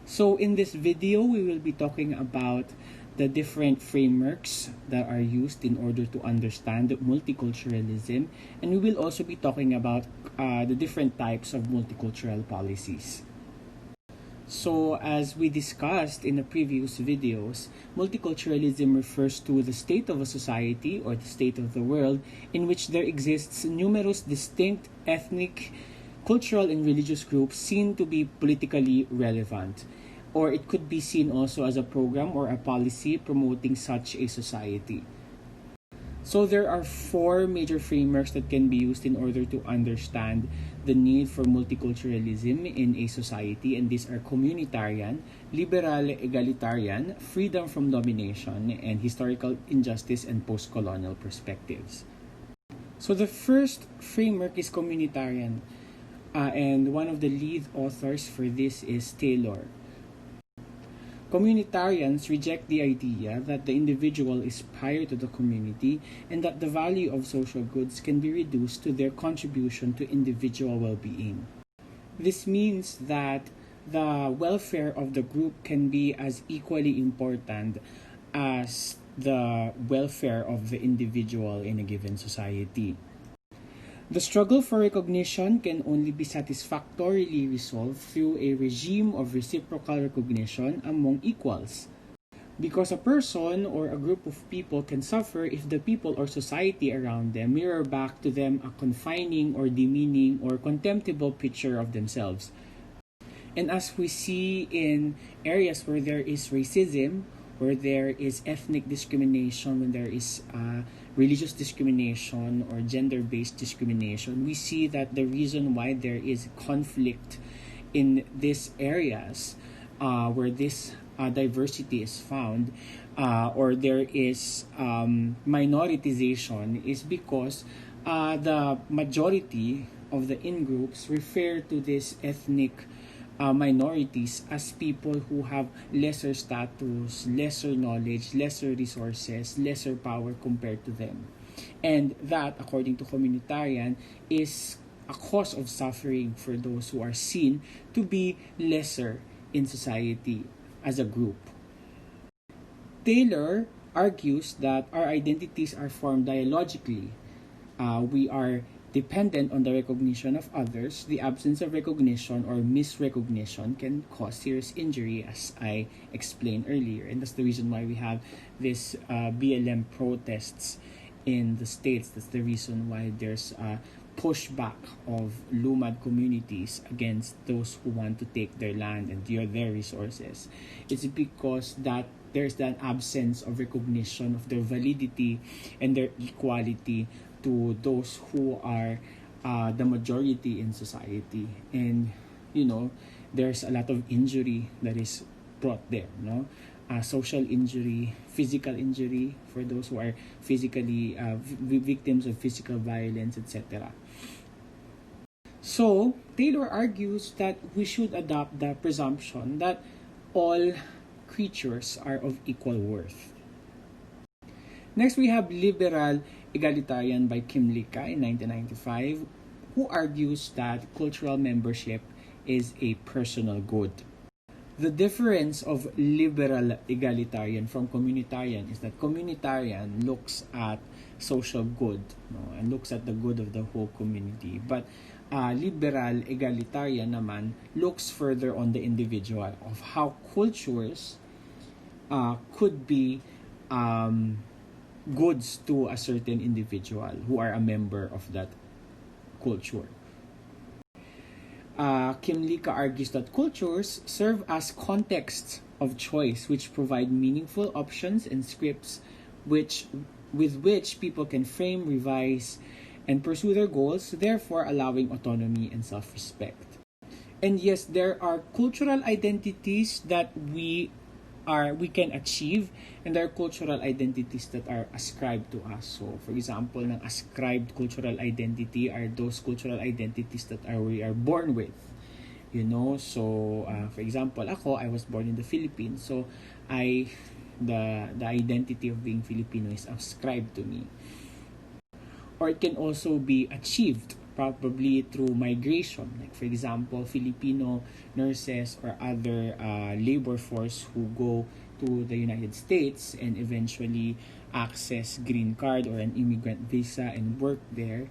So in this video, we will be talking about the different frameworks that are used in order to understand multiculturalism, and we will also be talking about the different types of multicultural policies. So as we discussed in the previous videos, multiculturalism refers to the state of a society or the state of the world in which there exists numerous distinct ethnic, cultural, and religious groups seen to be politically relevant. Or it could be seen also as a program or a policy promoting such a society. So there are four major frameworks that can be used in order to understand the need for multiculturalism in a society, and these are communitarian, liberal, egalitarian, freedom from domination, and historical injustice and post-colonial perspectives. So the first framework is communitarian, and one of the lead authors for this is Taylor. Communitarians reject the idea that the individual is prior to the community and that the value of social goods can be reduced to their contribution to individual well-being. This means that the welfare of the group can be as equally important as the welfare of the individual in a given society. The struggle for recognition can only be satisfactorily resolved through a regime of reciprocal recognition among equals. Because a person or a group of people can suffer if the people or society around them mirror back to them a confining or demeaning or contemptible picture of themselves. And as we see in areas where there is racism, where there is ethnic discrimination, when there is religious discrimination or gender-based discrimination, we see that the reason why there is conflict in these areas where this diversity is found or there is minoritization is because the majority of the in-groups refer to these ethnic minorities as people who have lesser status, lesser knowledge, lesser resources, lesser power compared to them. And that, according to Communitarian, is a cause of suffering for those who are seen to be lesser in society as a group. Taylor argues that our identities are formed dialogically. We are dependent on the recognition of others. The absence of recognition or misrecognition can cause serious injury, as I explained earlier. And that's the reason why we have this BLM protests in the States. That's the reason why there's a pushback of Lumad communities against those who want to take their land and their resources. It's because that there's that absence of recognition of their validity and their equality to those who are the majority in society. And there's a lot of injury that is brought there, social injury, physical injury for those who are physically victims of physical violence, etc. So Taylor argues that we should adopt the presumption that all creatures are of equal worth. Next, we have Liberal Egalitarian by Kim Lika in 1995, who argues that cultural membership is a personal good. The difference of liberal egalitarian from communitarian is that communitarian looks at social good and looks at the good of the whole community. But liberal egalitarian naman looks further on the individual, of how cultures could be goods to a certain individual who are a member of that culture. Kim Lika argues that cultures serve as contexts of choice which provide meaningful options and scripts with which people can frame, revise, and pursue their goals, therefore allowing autonomy and self-respect. And yes, there are cultural identities that we can achieve, and there are cultural identities that are ascribed to us. So, for example, ng ascribed cultural identity are those cultural identities that we are born with. So, for example, I was born in the Philippines. So, the identity of being Filipino is ascribed to me. Or it can also be achieved probably through migration, like for example, Filipino nurses or other labor force who go to the United States and eventually access green card or an immigrant visa and work there.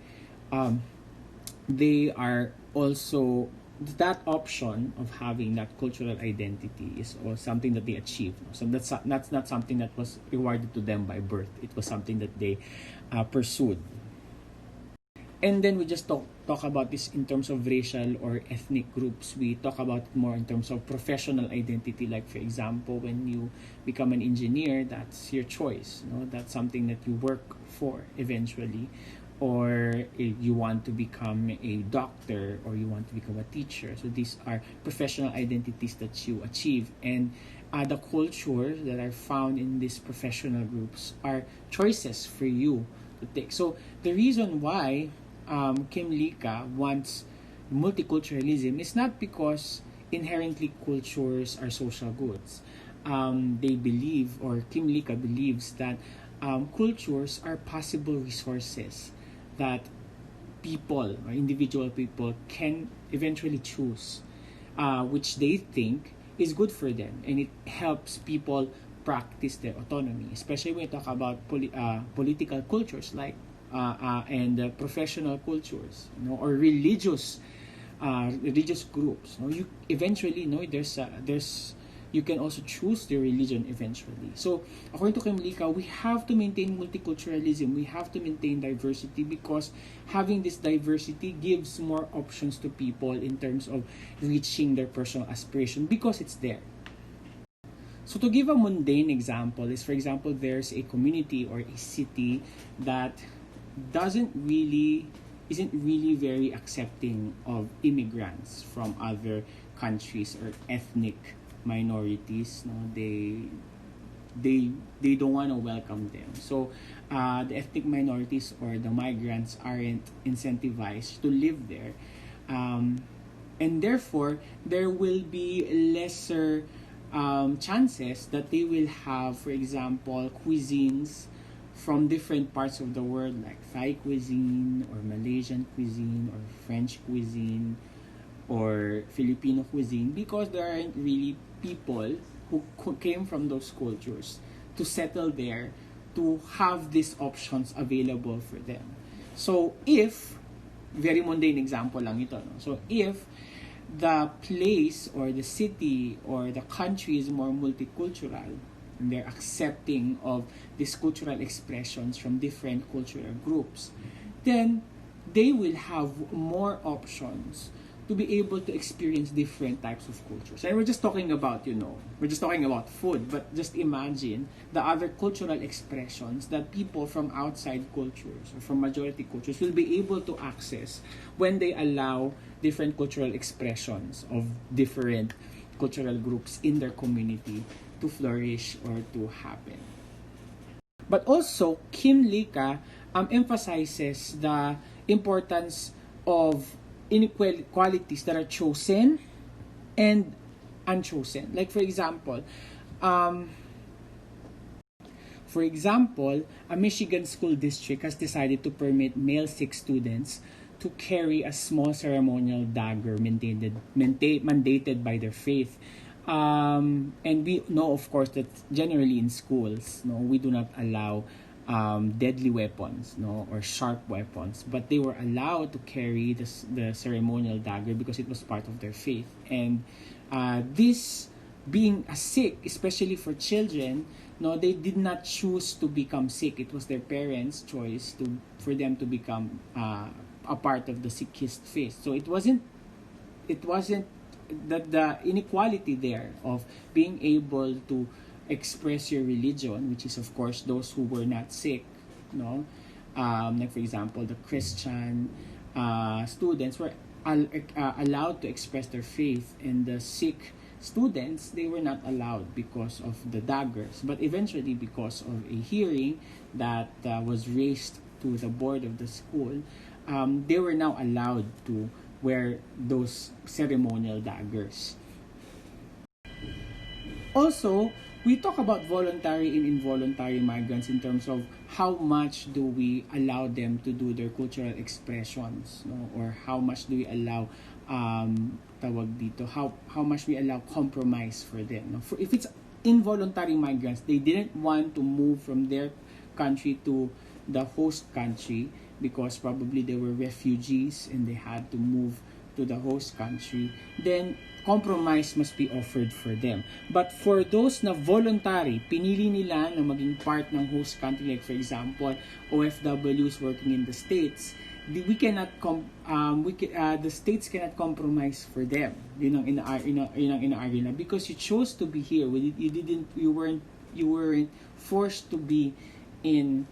They are also, that option of having that cultural identity is also something that they achieve. So that's not something that was rewarded to them by birth. It was something that they pursued. And then we just talk about this in terms of racial or ethnic groups. We talk about it more in terms of professional identity. Like for example, when you become an engineer, that's your choice. That's something that you work for eventually. Or if you want to become a doctor or you want to become a teacher. So these are professional identities that you achieve. And the cultures that are found in these professional groups are choices for you to take. So the reason why Kim Lika wants multiculturalism is not because inherently cultures are social goods. They believe, or Kim Lika believes, that cultures are possible resources that people or individual people can eventually choose, which they think is good for them, and it helps people practice their autonomy, especially when you talk about political cultures like and professional cultures, or religious groups. You eventually there's you can also choose the religion eventually. So according to Kim Lika, we have to maintain multiculturalism. We have to maintain diversity because having this diversity gives more options to people in terms of reaching their personal aspiration because it's there. So to give a mundane example is, for example, there's a community or a city that isn't really very accepting of immigrants from other countries or ethnic minorities. They don't want to welcome them. So the ethnic minorities or the migrants aren't incentivized to live there, and therefore there will be lesser chances that they will have, for example, cuisines from different parts of the world, like Thai cuisine or Malaysian cuisine or French cuisine or Filipino cuisine, because there aren't really people who came from those cultures to settle there to have these options available for them. So if, very mundane example lang ito, so if the place or the city or the country is more multicultural and they're accepting of these cultural expressions from different cultural groups, then they will have more options to be able to experience different types of cultures. And we're just talking about, food, but just imagine the other cultural expressions that people from outside cultures or from majority cultures will be able to access when they allow different cultural expressions of different cultural groups in their community to flourish or to happen. But also, Kim Lika emphasizes the importance of inequalities that are chosen and unchosen. Like for example, a Michigan school district has decided to permit male Sikh students to carry a small ceremonial dagger mandated by their faith. And we know, of course, that generally in schools, we do not allow deadly weapons, or sharp weapons, but they were allowed to carry the ceremonial dagger because it was part of their faith. And this being a Sikh, especially for children, they did not choose to become Sikh. It was their parents' choice for them to become a part of the Sikhist faith. So it wasn't that the inequality there of being able to express your religion, which is of course those who were not Sikh, like for example the Christian students were allowed to express their faith, and the Sikh students, they were not allowed because of the daggers. But eventually, because of a hearing that was raised to the board of the school, they were now allowed to wear those ceremonial daggers. Also, we talk about voluntary and involuntary migrants in terms of how much do we allow them to do their cultural expressions, no? Or how much do we allow how much we allow compromise for them, no? If it's involuntary migrants, they didn't want to move from their country to the host country because probably they were refugees and they had to move to the host country, then compromise must be offered for them. But for those na voluntary, pinili nila na maging part ng host country, like for example, OFWs working in the States, the states cannot compromise for them. Yun ang inaargue na, because you chose to be here. You weren't forced to be in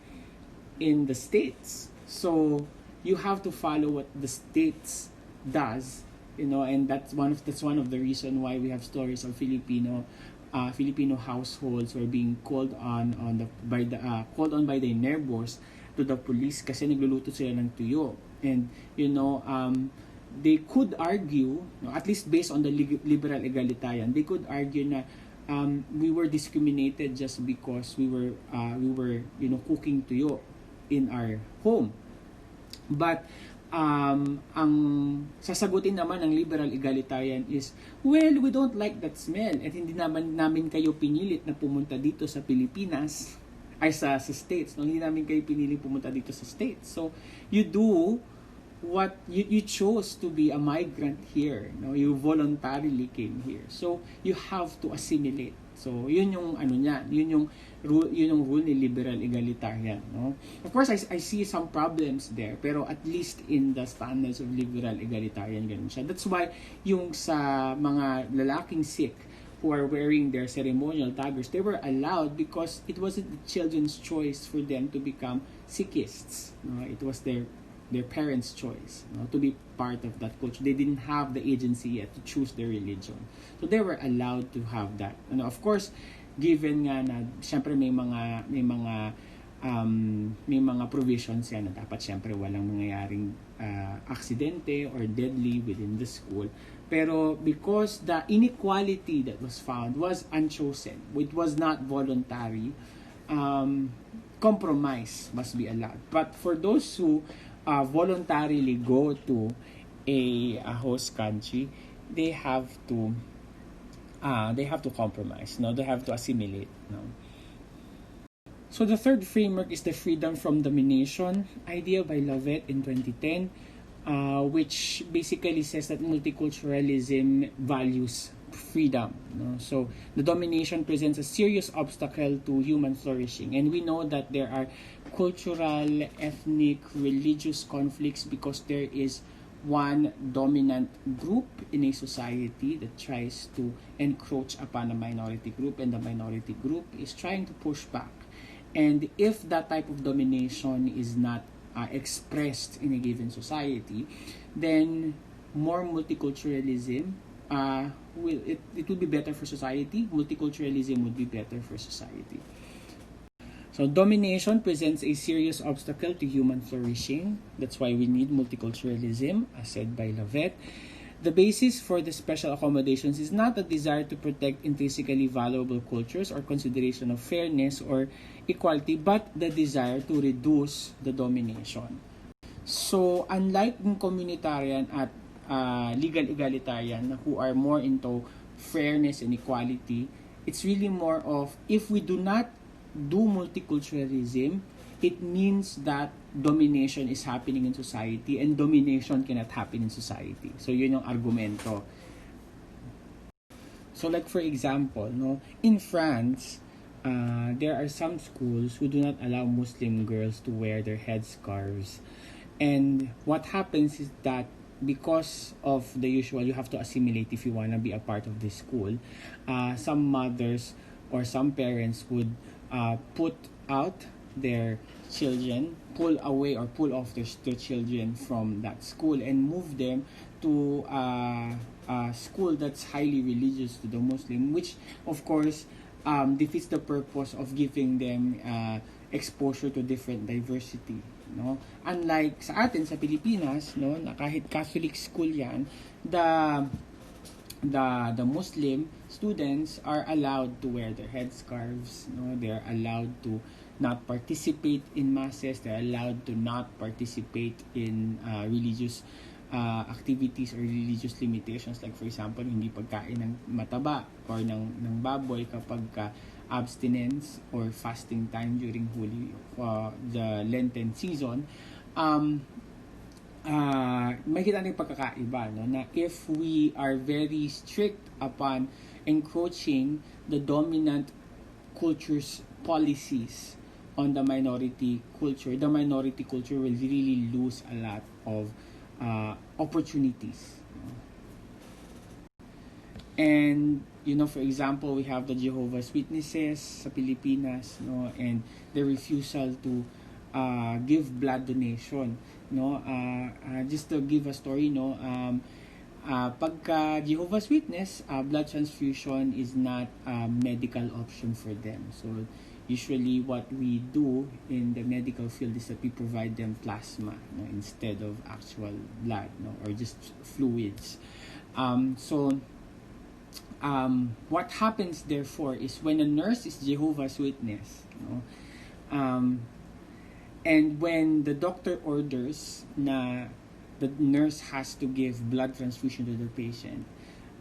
the States. So you have to follow what the States does, and that's one of the reason why we have stories of Filipino households were being called on by the neighbors to the police kasi nagluluto sila ng tuyo. And they could argue, at least based on the liberal egalitarian, they could argue na we were discriminated just because we were cooking tuyo in our home. But ang sasagutin naman ng liberal egalitarian is, well, we don't like that smell at hindi namin kayo pinilit na pumunta dito sa Pilipinas ay sa States. No? Hindi namin kayo pinili pumunta dito sa States. So you do what you chose to be a migrant here, no? You voluntarily came here, so you have to assimilate. So yun yung yun yung rule ni liberal egalitarian, no? Of course I see some problems there, pero at least in the standards of liberal egalitarian ganun siya. That's why yung sa mga lalaking Sikh who are wearing their ceremonial daggers, they were allowed because it wasn't the children's choice for them to become Sikhists, no? It was their parents' choice, no, to be part of that culture. They didn't have the agency yet to choose their religion. So they were allowed to have that. And of course, given nga na syempre may mga provisions yan na dapat syempre walang mangyayaring aksidente or deadly within the school. Pero because the inequality that was found was unchosen, it was not voluntary, compromise must be allowed. But for those who voluntarily go to a host country, they have to compromise, no? They have to assimilate, no? So the third framework is the freedom from domination idea by Lovett in 2010, which basically says that multiculturalism values freedom, no? So the domination presents a serious obstacle to human flourishing, and we know that there are cultural, ethnic, religious conflicts because there is one dominant group in a society that tries to encroach upon a minority group, and the minority group is trying to push back. And if that type of domination is not expressed in a given society, then more multiculturalism it will be better for society. Multiculturalism would be better for society. So domination presents a serious obstacle to human flourishing. That's why we need multiculturalism, as said by Lovett. The basis for the special accommodations is not a desire to protect intrinsically valuable cultures or consideration of fairness or equality, but the desire to reduce the domination. So unlike in communitarian at legal egalitarian who are more into fairness and equality, it's really more of, if we do not do multiculturalism, it means that domination is happening in society and domination cannot happen in society. So yun yung argumento. So like for example, no, in France, there are some schools who do not allow Muslim girls to wear their headscarves. And what happens is that because of the usual, you have to assimilate if you want to be a part of this school, some mothers or some parents would put out their children, pull away or pull off their children from that school and move them to a school that's highly religious to the Muslim, which of course defeats the purpose of giving them exposure to different diversity, no? Unlike sa atin sa Pilipinas, no, na kahit Catholic school yan, the Muslim students are allowed to wear their headscarves. No, they are allowed to not participate in masses. They're allowed to not participate in religious activities or religious limitations, like for example hindi pagkain ng mataba or ng baboy kapag abstinence or fasting time during the Lenten season. Makita natin pagkakaiba, no, na if we are very strict upon encroaching the dominant culture's policies on the minority culture will really lose a lot of opportunities. And for example, we have the Jehovah's Witnesses sa Pilipinas, no, and the refusal to give blood donation, no. Just to give a story, no, pagka Jehovah's Witness, blood transfusion is not a medical option for them. So usually what we do in the medical field is that we provide them plasma, no, instead of actual blood, no, or just fluids. What happens therefore is when a nurse is Jehovah's Witness, no, and when the doctor orders na the nurse has to give blood transfusion to the patient,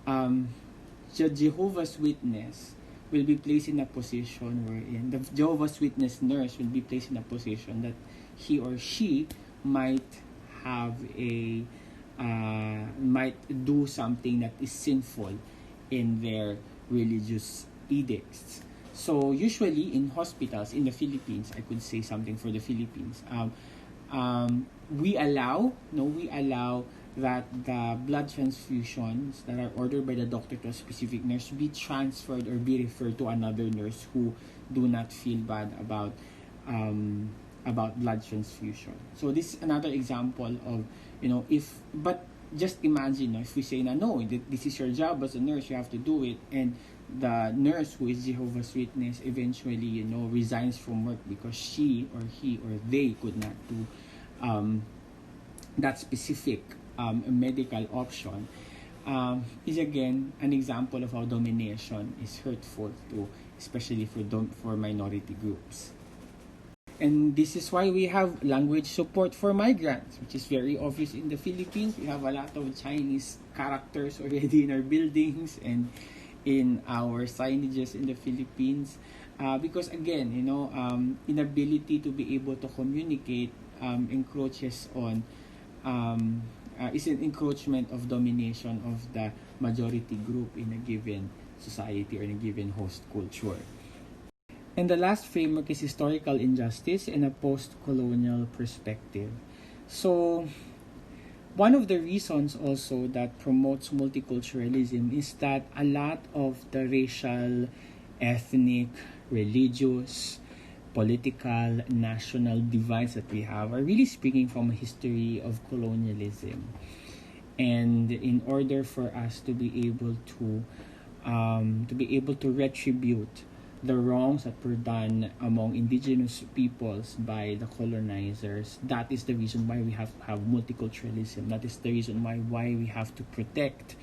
the Jehovah's Witness will be placed in a position wherein the Jehovah's Witness nurse will be placed in a position that he or she might have might do something that is sinful in their religious edicts. So usually in hospitals in the Philippines, I could say something for the Philippines, we allow that the blood transfusions that are ordered by the doctor to a specific nurse be transferred or be referred to another nurse who do not feel bad about blood transfusion. So this is another example of, but just imagine, if we say na no, this is your job as a nurse, you have to do it, and the nurse who is Jehovah's Witness eventually, resigns from work because she or he or they could not do that specific medical option, is again an example of how domination is hurtful to, especially for minority groups. And this is why we have language support for migrants, which is very obvious in the Philippines. We have a lot of Chinese characters already in our buildings and in our signages in the Philippines, because again, inability to be able to communicate encroaches on is an encroachment of domination of the majority group in a given society or in a given host culture. And the last framework is historical injustice in a post-colonial perspective. So one of the reasons also that promotes multiculturalism is that a lot of the racial, ethnic, religious, political, national divides that we have are really speaking from a history of colonialism. And in order for us to be able to retribute the wrongs that were done among indigenous peoples by the colonizers, that is the reason why we have to have multiculturalism. That is the reason why we have to protect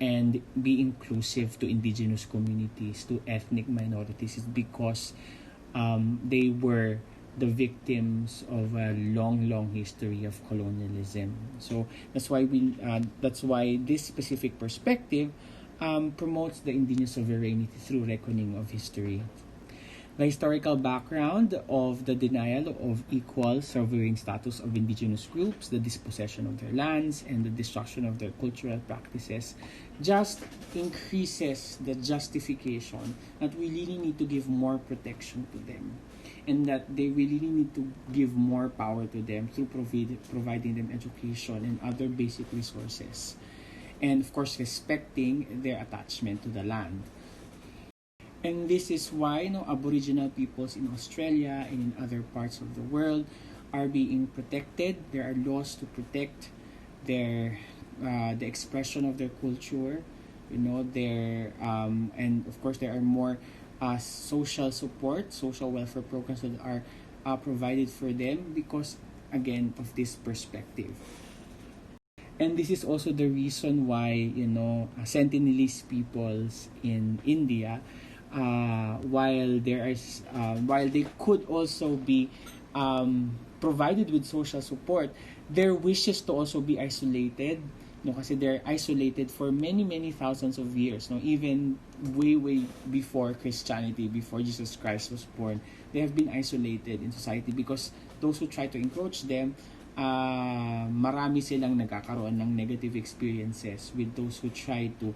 and be inclusive to indigenous communities, to ethnic minorities, is because they were the victims of a long history of colonialism. So that's why this specific perspective promotes the indigenous sovereignty through reckoning of history. The historical background of the denial of equal sovereign status of indigenous groups, the dispossession of their lands, and the destruction of their cultural practices just increases the justification that we really need to give more protection to them, and that they really need to give more power to them through providing them education and other basic resources. And of course, respecting their attachment to the land. And this is why Aboriginal peoples in Australia and in other parts of the world are being protected. There are laws to protect their the expression of their culture, and of course there are more social support, social welfare programs that are provided for them because, again, of this perspective. And this is also the reason why, Sentinelese peoples in India, while they could also be provided with social support, their wishes to also be isolated, kasi they're isolated for many thousands of years, even way before Christianity, before Jesus Christ was born. They have been isolated in society because those who try to encroach them, marami silang nagkakaroon ng negative experiences with those who try to,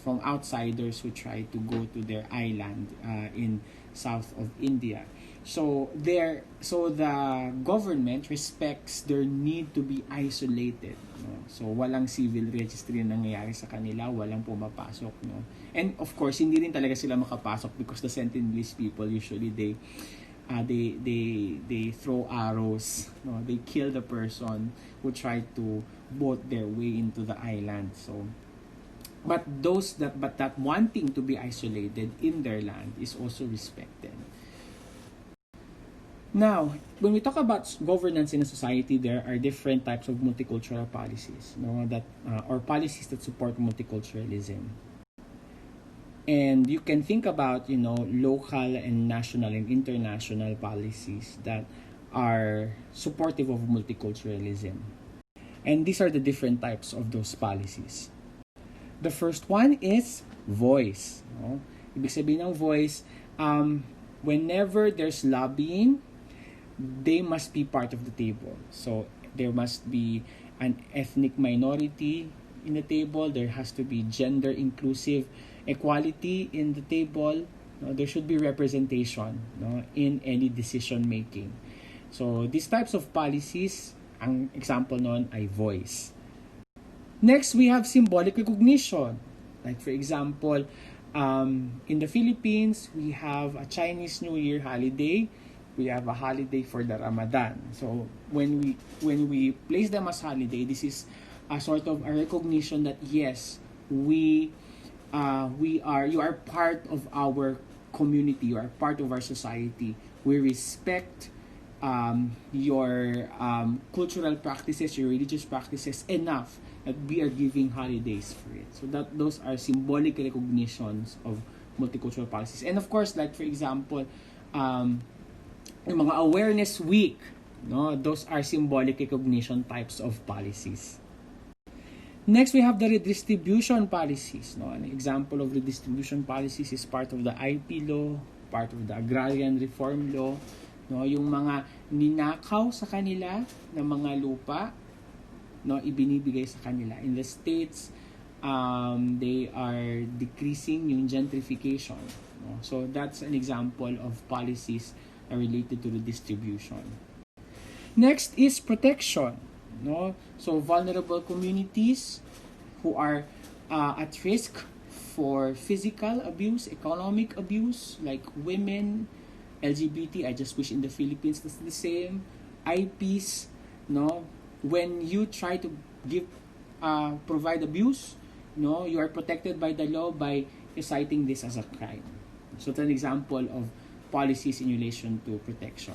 from outsiders who try to go to their island in south of India. So the government respects their need to be isolated. So walang civil registry na nangyayari sa kanila, walang pumapasok. And of course, hindi rin talaga sila makapasok because the Sentinelese people usually they throw arrows. They kill the person who tried to boat their way into the island. So, but that wanting to be isolated in their land is also respected. Now, when we talk about governance in a society, there are different types of multicultural policies, or policies that support multiculturalism. And you can think about, local and national and international policies that are supportive of multiculturalism. And these are the different types of those policies. The first one is voice. Ibig sabihin ng voice, whenever there's lobbying, they must be part of the table. So there must be an ethnic minority in the table. There has to be gender inclusive equality in the table. There should be representation in any decision making. So these types of policies, ang example nun ay voice. Next, we have symbolic recognition. Like for example, in the Philippines, we have a Chinese New Year holiday. We have a holiday for the Ramadan. So when we place them as holiday, this is a sort of a recognition that yes, you are part of our community, you are part of our society. We respect your cultural practices, your religious practices enough that we are giving holidays for it. So those are symbolic recognitions of multicultural policies. And of course, like for example, yung mga awareness week, those are symbolic recognition types of policies. Next, we have the redistribution policies. An example of redistribution policies is part of the IP law, part of the agrarian reform law. Yung mga ninakaw sa kanila na mga lupa, ibinibigay sa kanila. In the States, they are decreasing yung gentrification. So that's an example of policies related to the distribution. Next is protection. So vulnerable communities who are at risk for physical abuse, economic abuse, like women, LGBT. I just wish in the Philippines that's the same. IPs, when you try to provide abuse, you are protected by the law by citing this as a crime. So it's an example of policies in relation to protection.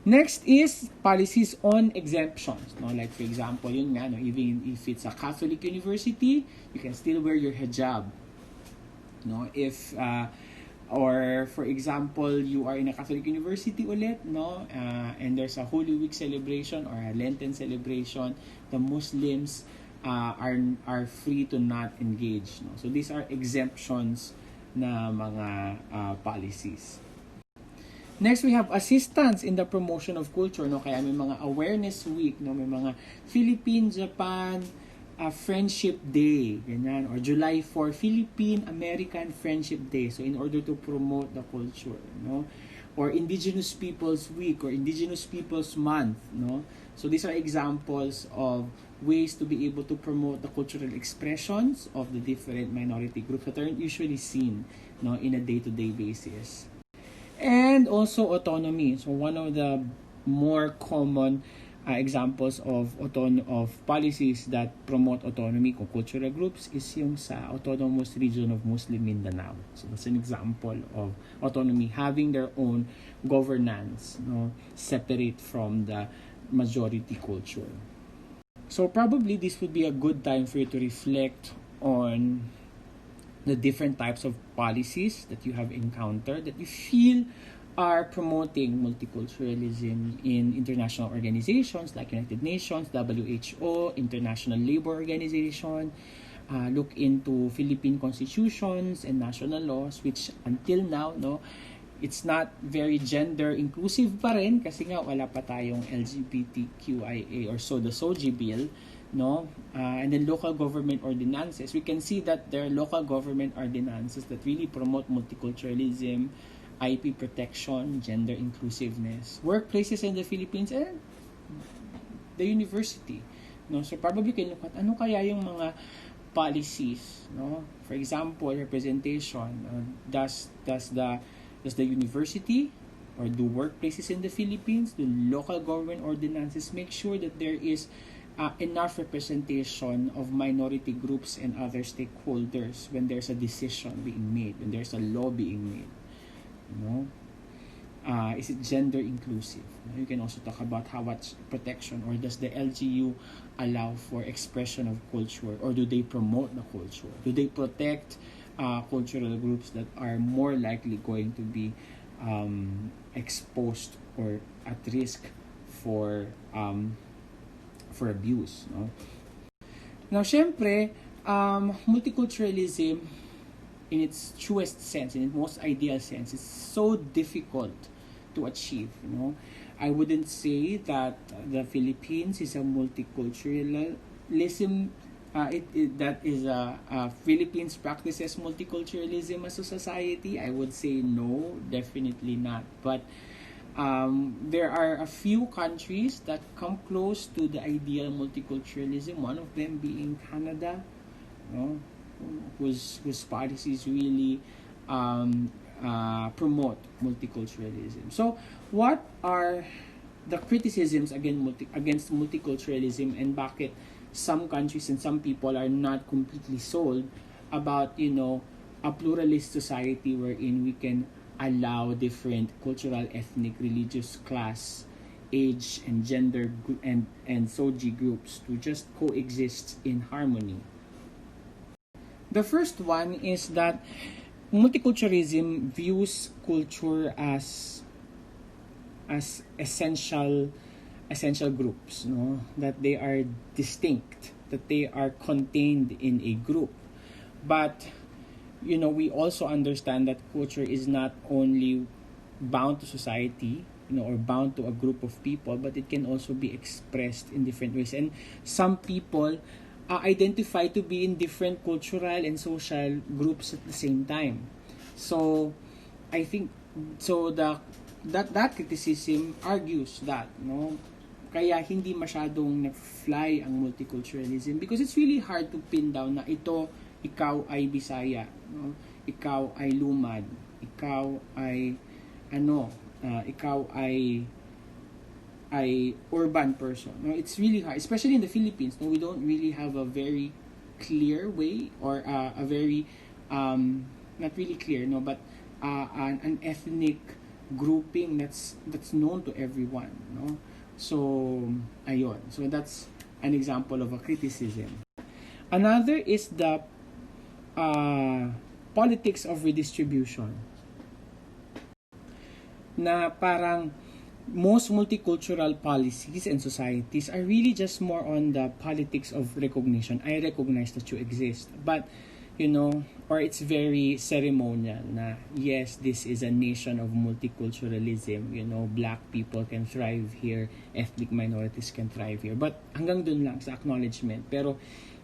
Next is policies on exemptions. Like for example, even if it's a Catholic university, you can still wear your hijab. If or for example, you are in a Catholic university ulit, and there's a Holy Week celebration or a Lenten celebration, the Muslims are free to not engage. So these are exemptions na mga policies. Next, we have assistance in the promotion of culture. Kaya may mga awareness week, may mga Philippine-Japan Friendship Day, ganyan, or July 4 Philippine-American Friendship Day. So in order to promote the culture, or Indigenous Peoples Week or Indigenous Peoples Month, So these are examples of ways to be able to promote the cultural expressions of the different minority groups that aren't usually seen, in a day-to-day basis. And also autonomy. So one of the more common examples of policies that promote autonomy kung cultural groups is yung sa autonomous region of Muslim Mindanao. So that's an example of autonomy, having their own governance, separate from the majority culture. So probably this would be a good time for you to reflect on the different types of policies that you have encountered that you feel are promoting multiculturalism in international organizations like United Nations, WHO, International Labor Organization. Look into Philippine constitutions and national laws, which until now, no, it's not very gender inclusive pa rin kasi nga wala pa tayong LGBTQIA or so the SOGI bill, no? And then local government ordinances. We can see that there are local government ordinances that really promote multiculturalism, IP protection, gender inclusiveness. Workplaces in the Philippines and the university, no? So probably can look at ano kaya yung mga policies, no? For example, representation. Does the university or do workplaces in the Philippines, do local government ordinances make sure that there is enough representation of minority groups and other stakeholders when there's a decision being made, when there's a law being made? You know, is it gender inclusive? You can also talk about how much protection, or does the LGU allow for expression of culture, or do they promote the culture? Do they protect cultural groups that are more likely going to be exposed or at risk for abuse? No? Now, syempre, multiculturalism in its truest sense, in its most ideal sense, is so difficult to achieve. You know, I wouldn't say that the Philippines is a multiculturalism. That is Philippines practices multiculturalism as a society. I would say no, definitely not. But there are a few countries that come close to the ideal multiculturalism. One of them being Canada, you know, whose policies really promote multiculturalism. So, what are the criticisms against multiculturalism, and bakit some countries and some people are not completely sold about, you know, a pluralist society wherein we can allow different cultural, ethnic, religious, class, age, and gender and SOGI groups to just coexist in harmony? The first one is that multiculturalism views culture as essential groups, no? That they are distinct, that they are contained in a group. But you know, we also understand that culture is not only bound to society, you know, or bound to a group of people, but it can also be expressed in different ways. And some people identify to be in different cultural and social groups at the same time. So I think that criticism argues that, no, kaya hindi masyadong nag-fly ang multiculturalism because it's really hard to pin down na ikaw ay Bisaya, no? Ikaw ay Lumad, ikaw ay ikaw ay urban person. No, it's really hard, especially in the Philippines. No, we don't really have a very clear way, or a very not really clear, no, but an ethnic grouping that's known to everyone, no. So ayon. So that's an example of a criticism. Another is the politics of redistribution, na parang most multicultural policies and societies are really just more on the politics of recognition. I recognize that you exist, but you know, or it's very ceremonial na yes, this is a nation of multiculturalism, you know, black people can thrive here, ethnic minorities can thrive here, but hanggang dun lang sa acknowledgement, pero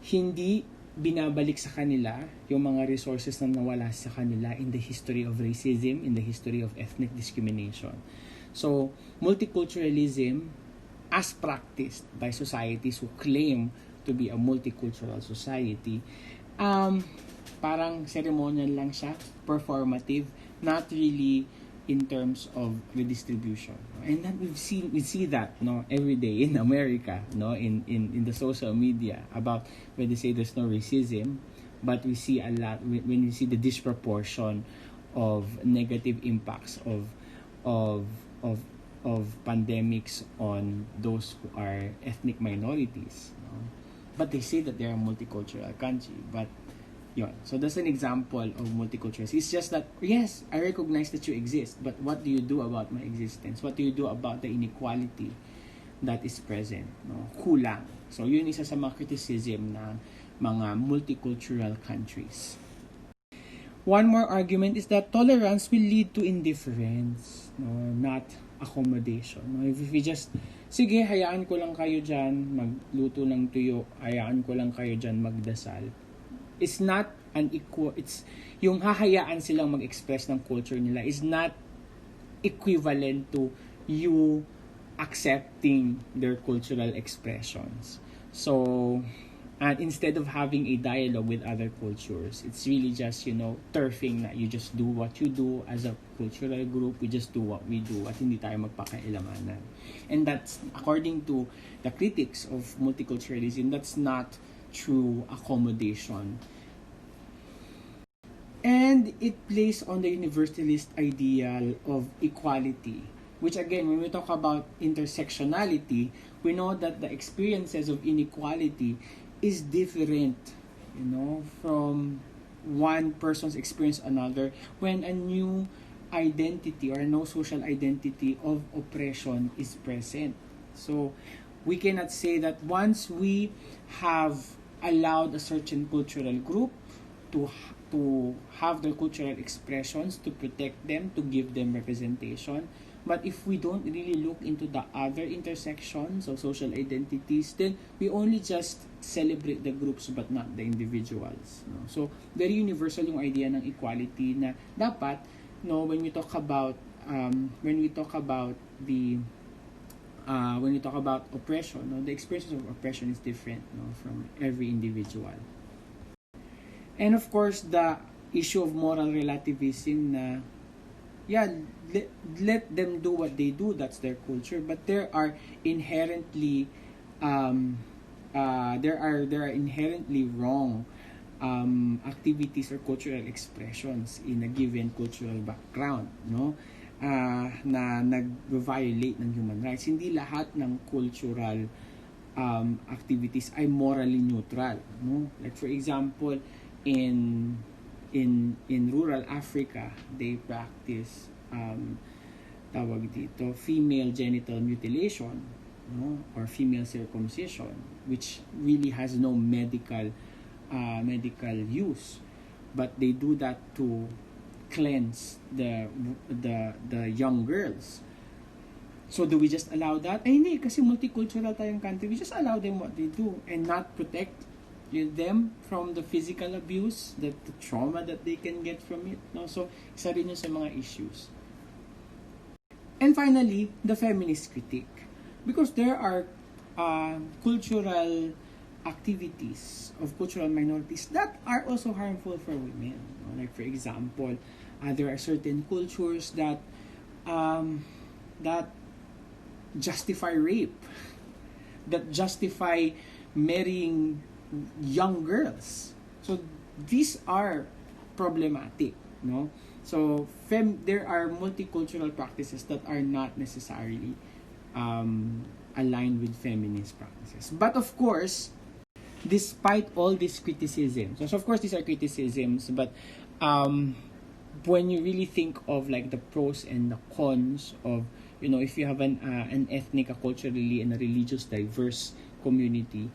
hindi binabalik sa kanila yung mga resources na nawala sa kanila in the history of racism, in the history of ethnic discrimination. So, multiculturalism as practiced by societies who claim to be a multicultural society, parang ceremonial lang siya, performative, not really in terms of redistribution. And then we see that, no, every day in America, no, in the social media, about when they say there's no racism, but we see a lot when we see the disproportion of negative impacts of pandemics on those who are ethnic minorities. But they say that they're a multicultural country. But yun. So that's an example of multiculturalism. It's just that, yes, I recognize that you exist, but what do you do about my existence? What do you do about the inequality that is present? Kulang. So yun isa sa mga criticism ng mga multicultural countries. One more argument is that tolerance will lead to indifference, not accommodation. If we just, sige, hayaan ko lang kayo dyan magluto ng tuyo, hayaan ko lang kayo dyan magdasal. It's not an equal, it's, yung hahayaan silang mag-express ng culture nila is not equivalent to you accepting their cultural expressions. So, and instead of having a dialogue with other cultures, it's really just, turfing na you just do what you do as a cultural group, we just do what we do at hindi tayo magpakailamanan. And that's, according to the critics of multiculturalism, that's not true accommodation. And it plays on the universalist ideal of equality, which again, when we talk about intersectionality, we know that the experiences of inequality is different, from one person's experience to another when a new identity or no social identity of oppression is present. So we cannot say that once we have allowed a certain cultural group to have their cultural expressions, to protect them, to give them representation, but if we don't really look into the other intersections of social identities, then we only just celebrate the groups but not the individuals. So, very universal yung idea ng equality na dapat, when we talk about oppression, the experience of oppression is different from every individual. And of course, the issue of moral relativism na let them do what they do, that's their culture, but there are inherently wrong activities or cultural expressions in a given cultural background, na nag-violate ng human rights. Hindi lahat ng cultural activities ay morally neutral, like for example, in rural Africa, they practice female genital mutilation, or female circumcision, which really has no medical use, but they do that to cleanse the young girls. So do we just allow that? Hindi, kasi multicultural tayong country. We just allow them what they do and not protect them from the physical abuse, the trauma that they can get from it. So, isa rin yun sa mga issues. And finally, the feminist critique. Because there are cultural activities of cultural minorities that are also harmful for women. Like for example, there are certain cultures that justify rape, that justify marrying young girls. So these are problematic, So there are multicultural practices that are not necessarily aligned with feminist practices. But of course, despite all these criticisms, so of course these are criticisms, but when you really think of like the pros and the cons of, if you have an ethnic, a culturally and a religious diverse community,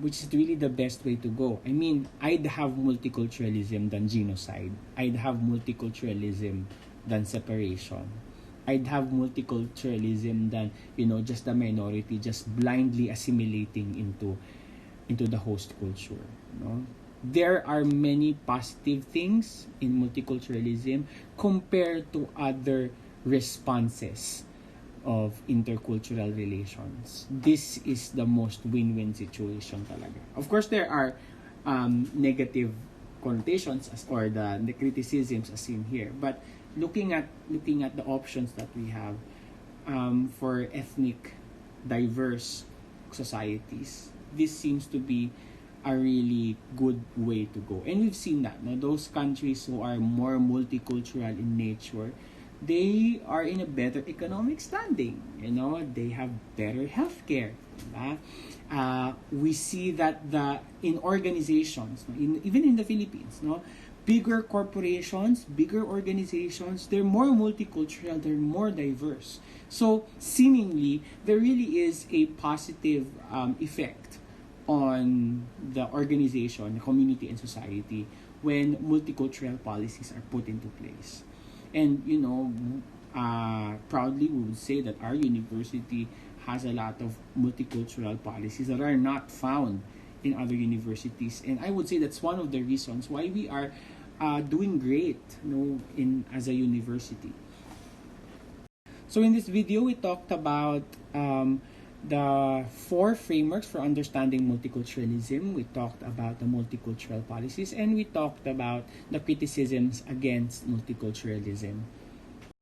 which is really the best way to go. I mean, I'd have multiculturalism than genocide. I'd have multiculturalism than separation. I'd have multiculturalism than, just the minority just blindly assimilating into the host culture. There are many positive things in multiculturalism compared to other responses of intercultural relations. This is the most win-win situation talaga. Of course, there are negative connotations or the criticisms as seen here, but looking at the options that we have for ethnic diverse societies, this seems to be a really good way to go. And we've seen that, those countries who are more multicultural in nature, they are in a better economic standing. They have better healthcare. We see that in organizations, even in the Philippines, bigger corporations, bigger organizations, they're more multicultural, they're more diverse. So seemingly, there really is a positive effect on the organization, the community, and society when multicultural policies are put into place. And, proudly we would say that our university has a lot of multicultural policies that are not found in other universities. And I would say that's one of the reasons why we are doing great as a university. So in this video, we talked about the 4 frameworks for understanding multiculturalism. We talked about the multicultural policies, and we talked about the criticisms against multiculturalism.